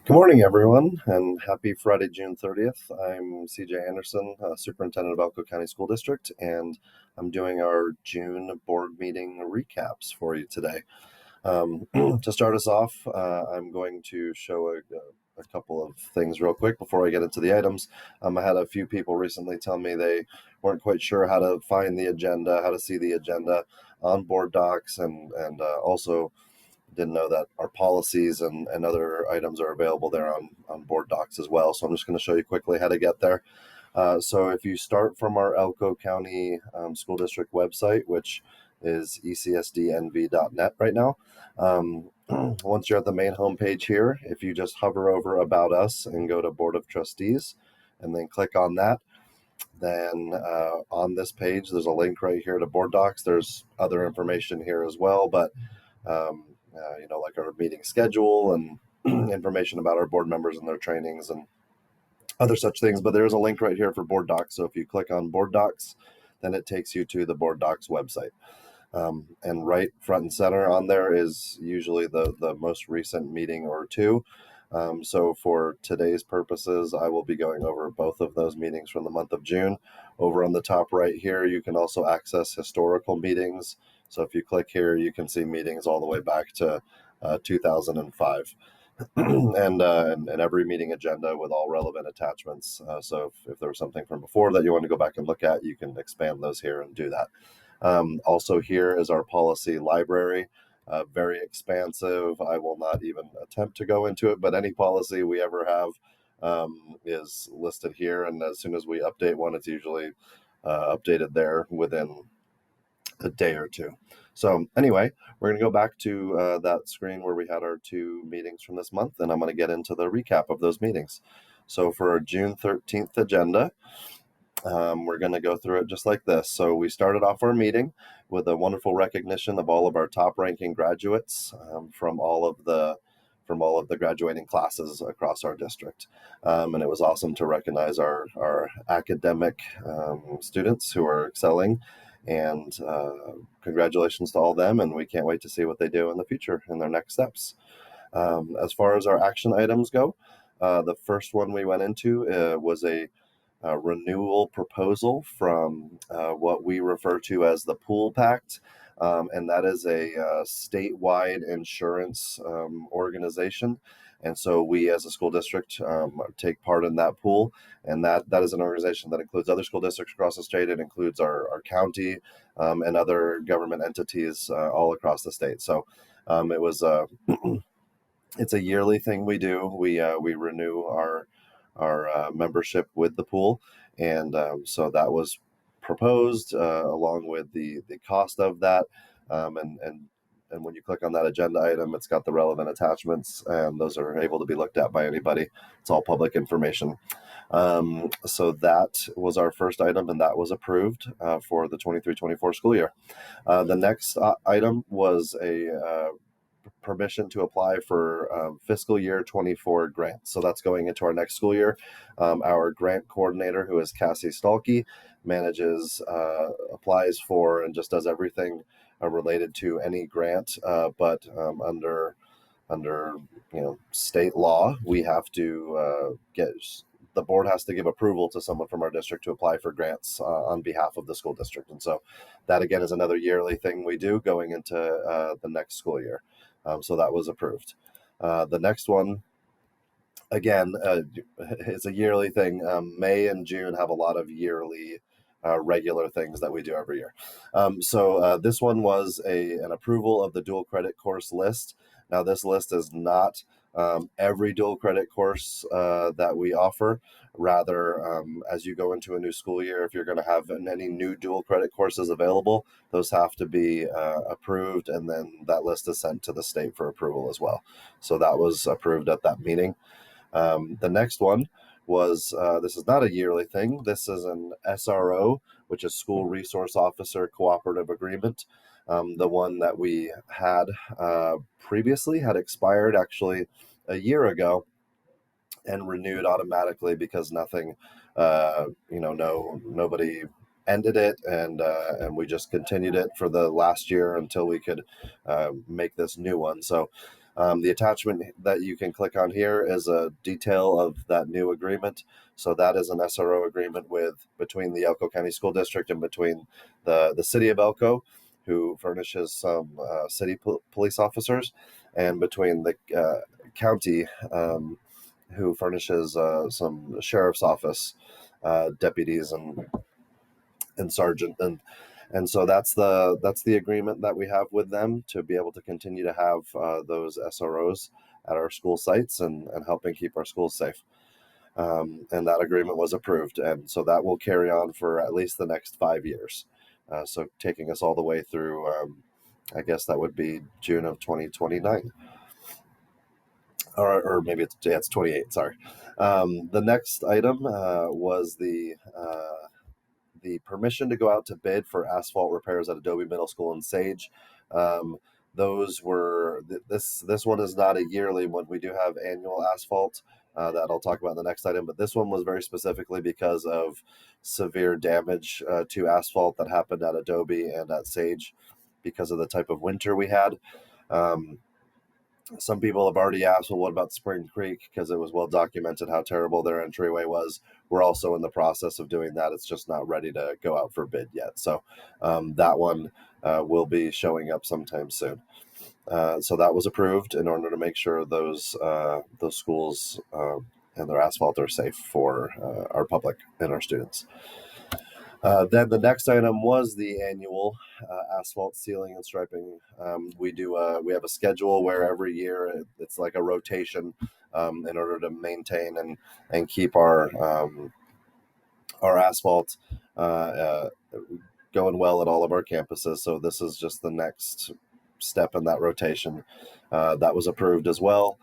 Good morning, everyone, and happy Friday, June 30th. I'm CJ Anderson, Superintendent of Elko County School District, and I'm doing our June board meeting recaps for you today. To start us off, I'm going to show a couple of things real quick before I get into the items. I had a few people recently tell me they weren't quite sure how to find the agenda, how to see the agenda on board docs, and also didn't know that our policies and other items are available there on board docs as well. So I'm just going to show you quickly how to get there. So if you start from our Elko County School District website, which is ecsdnv.net right now, once you're at the main homepage here, if you just hover over About Us and go to Board of Trustees and then click on that, then on this page, there's a link right here to board docs. There's other information here as well, but like our meeting schedule and information about our board members and their trainings and other such things. But there's a link right here for board docs. So if you click on board docs, then it takes you to the board docs website. And right front and center on there is usually the most recent meeting or two. So for today's purposes, I will be going over both of those meetings from the month of June. Over on the top right here, you can also access historical meetings. So if you click here, you can see meetings all the way back to 2005. and every meeting agenda with all relevant attachments. So if there was something from before that you want to go back and look at, you can expand those here and do that. Also here is our policy library, very expansive. I will not even attempt to go into it, but any policy we ever have is listed here. And as soon as we update one, it's usually updated there within a day or two. So anyway, we're going to go back to that screen where we had our two meetings from this month, and I'm going to get into the recap of those meetings. So for our June 13th agenda, we're going to go through it just like this. So we started off our meeting with a wonderful recognition of all of our top-ranking graduates from all of the graduating classes across our district. And it was awesome to recognize our academic students who are excelling. And congratulations to all of them. And we can't wait to see what they do in the future in their next steps. As far as our action items go, the first one we went into was a renewal proposal from what we refer to as the Pool Pact. And that is a statewide insurance organization. And so we as a school district take part in that pool. And that is an organization that includes other school districts across the state. It includes our county and other government entities all across the state. So it was it's a yearly thing we do. We renew our membership with the pool, and so that was proposed along with the cost of that, and when you click on that agenda item, it's got the relevant attachments, and those are able to be looked at by anybody. It's all public information. So that was our first item, and that was approved for the 23-24 school year. The next item was a permission to apply for fiscal year 24 grants. So that's going into our next school year. Our grant coordinator, who is Cassie Stalkey, manages, applies for, and just does everything related to any grant. But under state law, we have to the board has to give approval to someone from our district to apply for grants on behalf of the school district. And so that, again, is another yearly thing we do going into the next school year. So that was approved. The next one, again, it's a yearly thing. May and June have a lot of yearly regular things that we do every year. So this one was an approval of the dual credit course list. Now, this list is not every dual credit course that we offer. Rather, as you go into a new school year, if you're going to have any new dual credit courses available, those have to be approved, and then that list is sent to the state for approval as well. So that was approved at that meeting. The next one was this is not a yearly thing. This is an SRO, which is School Resource Officer Cooperative Agreement. The one that we had previously had expired actually a year ago and renewed automatically because nothing, nobody ended it, and we just continued it for the last year until we could make this new one. So The attachment that you can click on here is a detail of that new agreement. So that is an SRO agreement between the Elko County School District and between the city of Elko, who furnishes some police officers, and between the county, who furnishes some sheriff's office deputies and sergeant, and so that's the agreement that we have with them to be able to continue to have those SROs at our school sites and helping keep our schools safe. And that agreement was approved, and so that will carry on for at least the next 5 years. So taking us all the way through, I guess that would be June of 2029. Or maybe it's 28. Sorry. The next item was the permission to go out to bid for asphalt repairs at Adobe Middle School in Sage. Those were this one is not a yearly one. We do have annual asphalt that I'll talk about in the next item, but this one was very specifically because of severe damage to asphalt that happened at Adobe and at Sage because of the type of winter we had. Some people have already asked, well, what about Spring Creek? Because it was well documented how terrible their entryway was. We're also in the process of doing that. It's just not ready to go out for bid yet. So that one will be showing up sometime soon. So that was approved in order to make sure those schools and their asphalt are safe for our public and our students. Then the next item was the annual asphalt sealing and striping. We have a schedule where every year it's like a rotation in order to maintain and keep our asphalt going well at all of our campuses. So this is just the next step in that rotation. That was approved as well.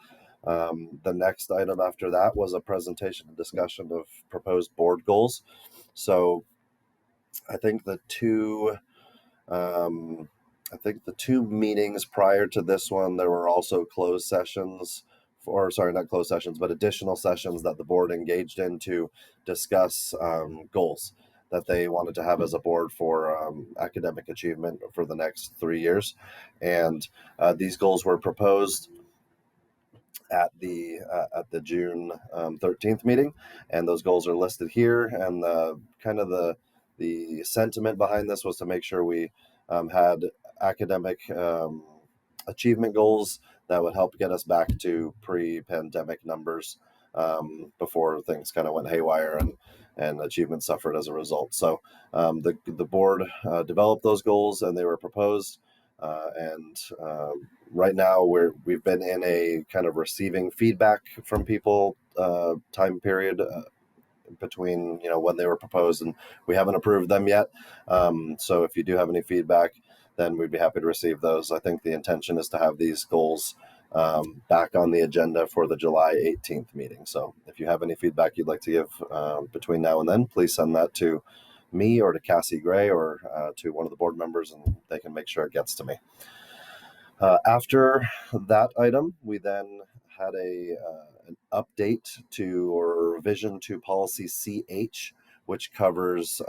The next item after that was a presentation and discussion of proposed board goals. So I think the two meetings prior to this one, there were also closed sessions, not closed sessions, but additional sessions that the board engaged in to discuss goals that they wanted to have as a board for academic achievement for the next 3 years. And these goals were proposed at the June 13th meeting, and those goals are listed here. And the sentiment behind this was to make sure we had academic achievement goals that would help get us back to pre-pandemic numbers before things kind of went haywire and achievement suffered as a result. So the board developed those goals, and they were proposed. And right now we've been in a kind of receiving feedback from people time period between when they were proposed, and we haven't approved them yet. So if you do have any feedback, then we'd be happy to receive those. I think the intention is to have these goals back on the agenda for the July 18th meeting. So if you have any feedback you'd like to give between now and then, please send that to me or to Cassie Gray or to one of the board members, and they can make sure it gets to me. After that item, we then had an update to or revision to policy CH, which covers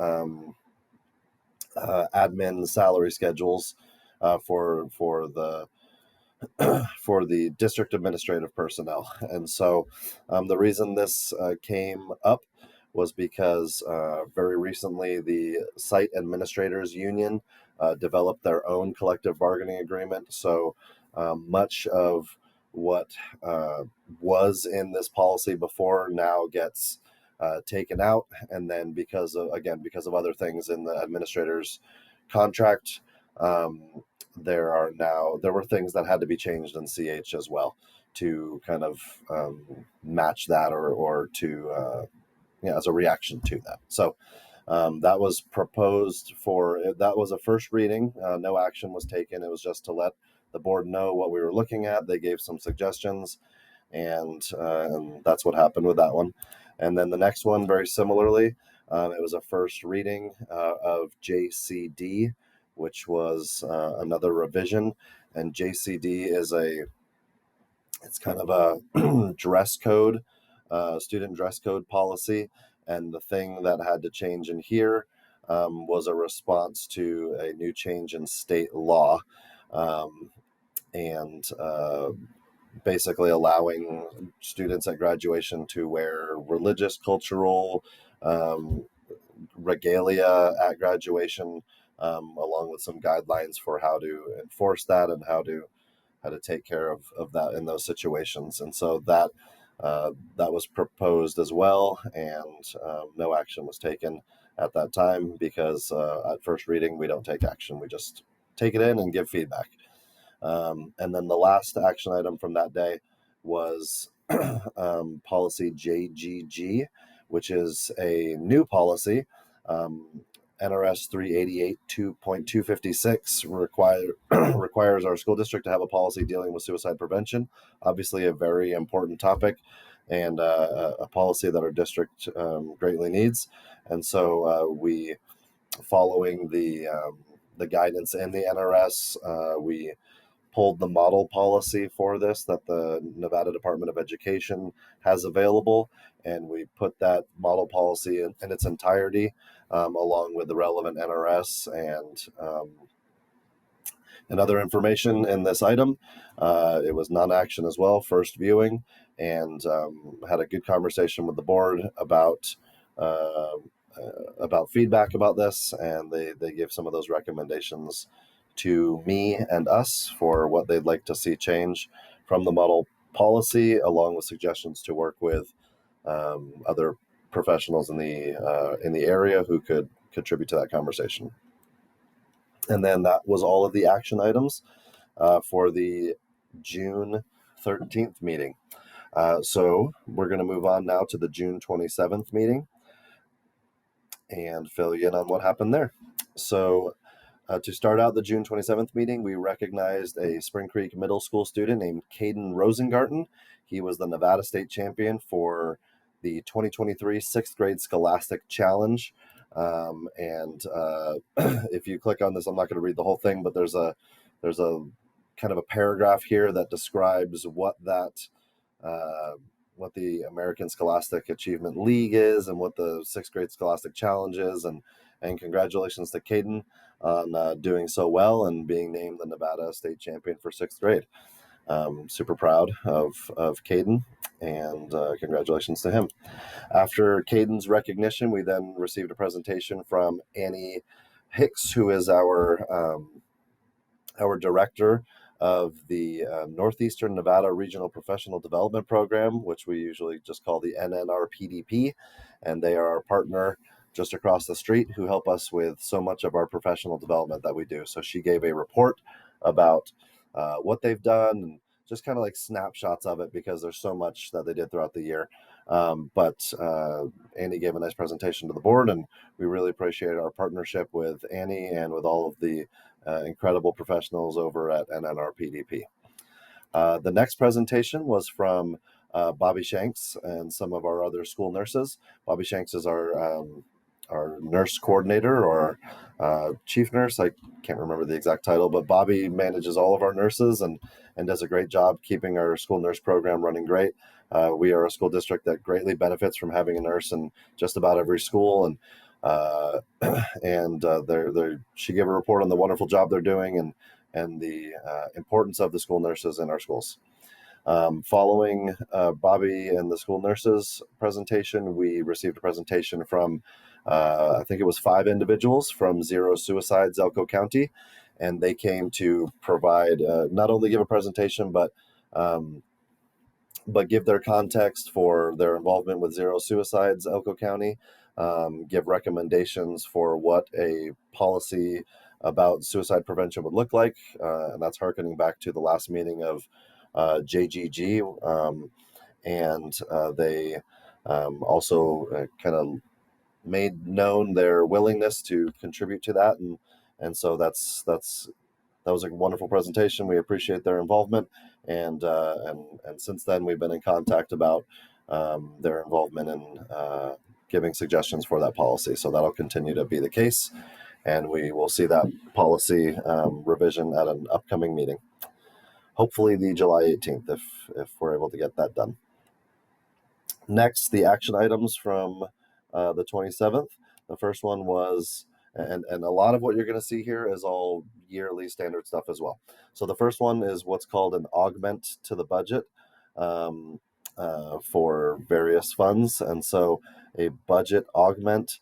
admin salary schedules for the district administrative personnel. And so the reason this came up was because very recently the site administrators union developed their own collective bargaining agreement. So much of what was in this policy before now gets taken out, and then because of other things in the administrator's contract, there were things that had to be changed in CH as well to kind of match that or to as a reaction to that. So that was proposed that was a first reading. No action was taken. It was just to let the board know what we were looking at. They gave some suggestions, and that's what happened with that one. And then the next one, very similarly, it was a first reading of JCD, which was another revision. And JCD it's kind of a dress code, student dress code policy. And the thing that had to change in here was a response to a new change in state law. And basically allowing students at graduation to wear religious, cultural regalia at graduation, along with some guidelines for how to enforce that and how to take care of that in those situations. And so that was proposed as well, and no action was taken at that time because at first reading we don't take action; we just take it in and give feedback. And then the last action item from that day was policy JGG, which is a new policy. NRS 388.256 requires our school district to have a policy dealing with suicide prevention. Obviously, a very important topic and a policy that our district greatly needs. And so we, following the guidance in the NRS, we pulled the model policy for this that the Nevada Department of Education has available, and we put that model policy in its entirety, along with the relevant NRS and other information in this item. It was non-action as well, first viewing, and had a good conversation with the board about feedback about this, and they gave some of those recommendations to me and us for what they'd like to see change from the model policy, along with suggestions to work with other professionals in the area who could contribute to that conversation. And then that was all of the action items for the June 13th meeting. So we're going to move on now to the June 27th meeting and fill you in on what happened there. So to start out the June 27th meeting, we recognized a Spring Creek Middle School student named Caden Rosengarten. He was the Nevada State Champion for the 2023 sixth grade Scholastic Challenge. If you click on this, I'm not going to read the whole thing, but there's a kind of a paragraph here that describes what the American Scholastic Achievement League is and what the sixth grade Scholastic Challenge is. And congratulations to Caden on doing so well and being named the Nevada State Champion for sixth grade. Super proud of Caden, and congratulations to him. After Caden's recognition, we then received a presentation from Annie Hicks, who is our director of the Northeastern Nevada Regional Professional Development Program, which we usually just call the NNRPDP, and they are our partner just across the street who help us with so much of our professional development that we do. So she gave a report about what they've done and just kind of like snapshots of it because there's so much that they did throughout the year. But Annie gave a nice presentation to the board, and we really appreciate our partnership with Annie and with all of the incredible professionals over at NNRPDP. The next presentation was from Bobby Shanks and some of our other school nurses. Bobby Shanks is our nurse coordinator or chief nurse. I can't remember the exact title, but Bobby manages all of our nurses and does a great job keeping our school nurse program running great. We are a school district that greatly benefits from having a nurse in just about every school, and she gave a report on the wonderful job they're doing and the importance of the school nurses in our schools. Following Bobby and the school nurses presentation, we received a presentation from I think it was 5 individuals from Zero Suicides Elko County, and they came to provide not only give a presentation but give their context for their involvement with Zero Suicides Elko County, give recommendations for what a policy about suicide prevention would look like, and that's harkening back to the last meeting of JGG, and they also kind of made known their willingness to contribute to that, and so that was a wonderful presentation. We appreciate their involvement, and since then we've been in contact about their involvement in giving suggestions for that policy. So that'll continue to be the case, and we will see that policy revision at an upcoming meeting, hopefully the July 18th, if we're able to get that done. Next, the action items from the 27th. The first one was And a lot of what you're going to see here is all yearly standard stuff as well. So the first one is what's called an augment to the budget um, for various funds. And so a budget augment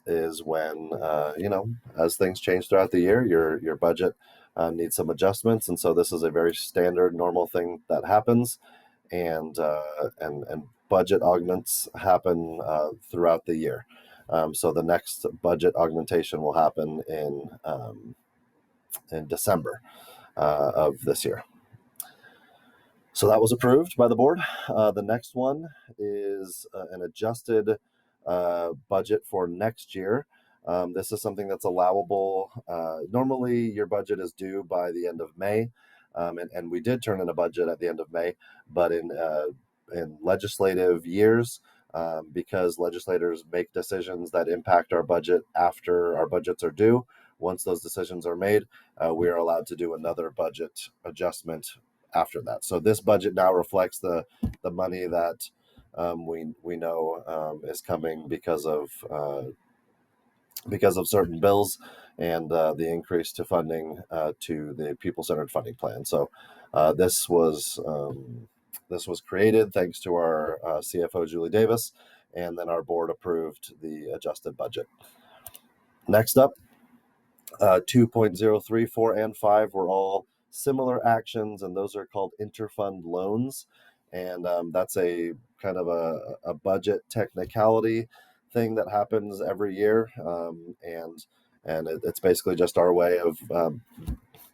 is when, as things change throughout the year, your budget needs some adjustments. And so this is a very standard, normal thing that happens. And budget augments happen throughout the year. So the next budget augmentation will happen in December of this year. So that was approved by the board. The next one is an adjusted budget for next year. This is something that's allowable. Normally, your budget is due by the end of May, and we did turn in a budget at the end of May. But in legislative years, because legislators make decisions that impact our budget after our budgets are due, once those decisions are made, we are allowed to do another budget adjustment after that. So this budget now reflects the money that we know is coming because of certain bills and the increase to funding to the People-Centered Funding Plan. So this was created thanks to our CFO Julie Davis, and then our board approved the adjusted budget. Next up, 2.03, 4, and 5 were all similar actions, and those are called interfund loans. And that's a kind of a budget technicality thing that happens every year. And it's basically just our way of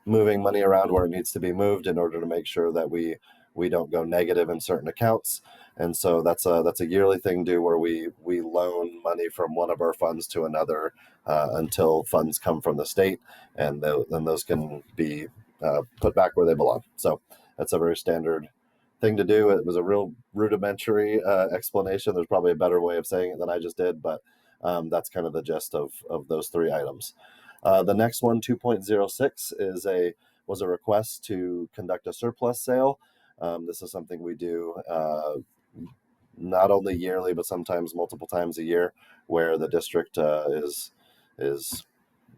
moving money around where it needs to be moved in order to make sure that we don't go negative in certain accounts. And so that's a yearly thing do where we loan money from one of our funds to another until funds come from the state, and then those can be put back where they belong. So that's a very standard thing to do. It was a real rudimentary explanation. There's probably a better way of saying it than I just did, but that's kind of the gist of those three items. The next one, 2.06, was a request to conduct a surplus sale. This is something we do not only yearly, but sometimes multiple times a year, where the district is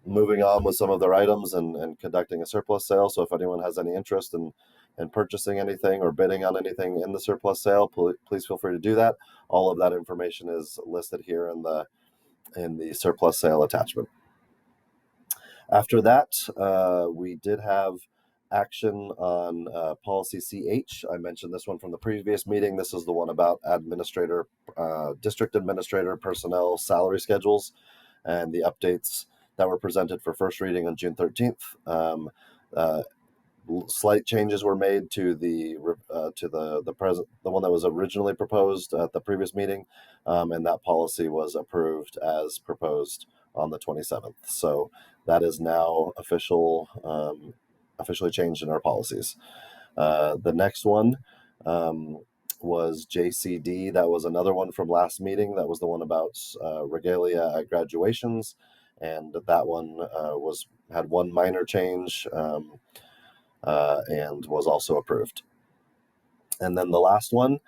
moving on with some of their items and conducting a surplus sale. So if anyone has any interest in purchasing anything or bidding on anything in the surplus sale, please feel free to do that. All of that information is listed here in the surplus sale attachment. After that, we did have action on policy CH. I mentioned this one from the previous meeting. This is the one about district administrator personnel salary schedules and the updates that were presented for first reading on June 13th. Slight changes were made to the one that was originally proposed at the previous meeting, and that policy was approved as proposed on the 27th. So that is now officially changed in our policies. The next one was JCD. That was another one from last meeting. That was the one about regalia at graduations, and that one had one minor change and was also approved. And then the last one,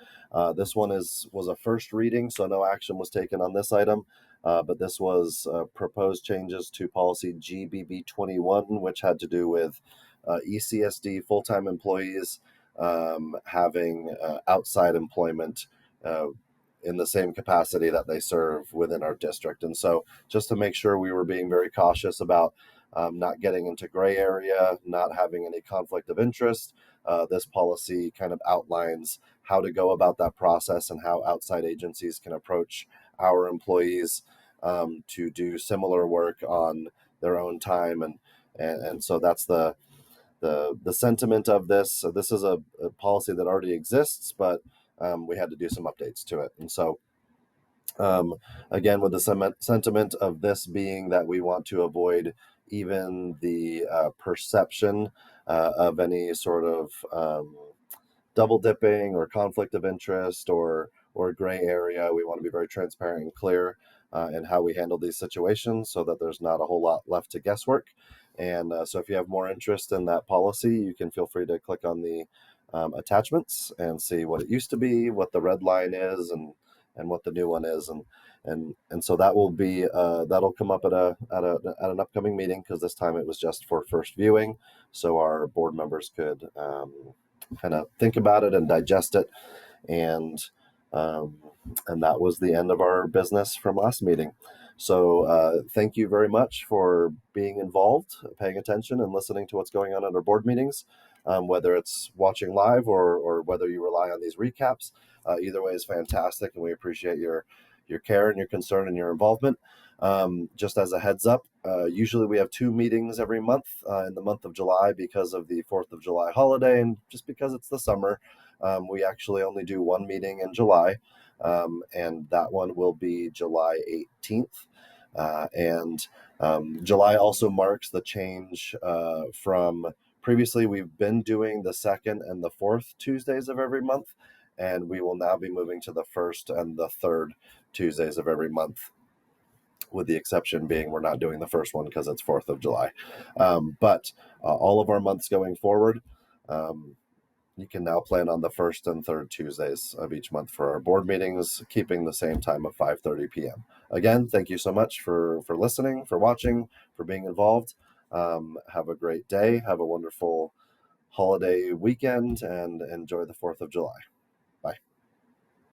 this one was a first reading, so no action was taken on this item. But this was proposed changes to policy GBB 21, which had to do with ECSD full-time employees having outside employment in the same capacity that they serve within our district. And so just to make sure we were being very cautious about not getting into gray area, not having any conflict of interest, this policy kind of outlines how to go about that process and how outside agencies can approach our employees to do similar work on their own time. And so that's the sentiment of this. So this is a policy that already exists, but we had to do some updates to it. And so again, with the sentiment of this being that we want to avoid even the perception of any sort of double dipping or conflict of interest or gray area. We want to be very transparent and clear in how we handle these situations so that there's not a whole lot left to guesswork. And so if you have more interest in that policy, you can feel free to click on the attachments and see what it used to be, what the red line is, and and what the new one is, and so that will be that'll come up at an upcoming meeting, because this time it was just for first viewing, so our board members could kind of think about it and digest it, and um, and that was the end of our business from last meeting. So thank you very much for being involved, paying attention, and listening to what's going on at our board meetings, whether it's watching live or whether you rely on these recaps. Either way is fantastic, and we appreciate your care and your concern and your involvement. Just as a heads up, usually we have 2 meetings every month in the month of July because of the 4th of July holiday, and just because it's the summer, we actually only do 1 meeting in July, and that one will be July 18th. And July also marks the change from previously, we've been doing the second and the fourth Tuesdays of every month, and we will now be moving to the first and the third Tuesdays of every month, with the exception being we're not doing the first one because it's 4th of July. But all of our months going forward, you can now plan on the first and third Tuesdays of each month for our board meetings, keeping the same time of 5:30 p.m. Again, thank you so much for listening, for watching, for being involved. Have a great day. Have a wonderful holiday weekend, and enjoy the 4th of July.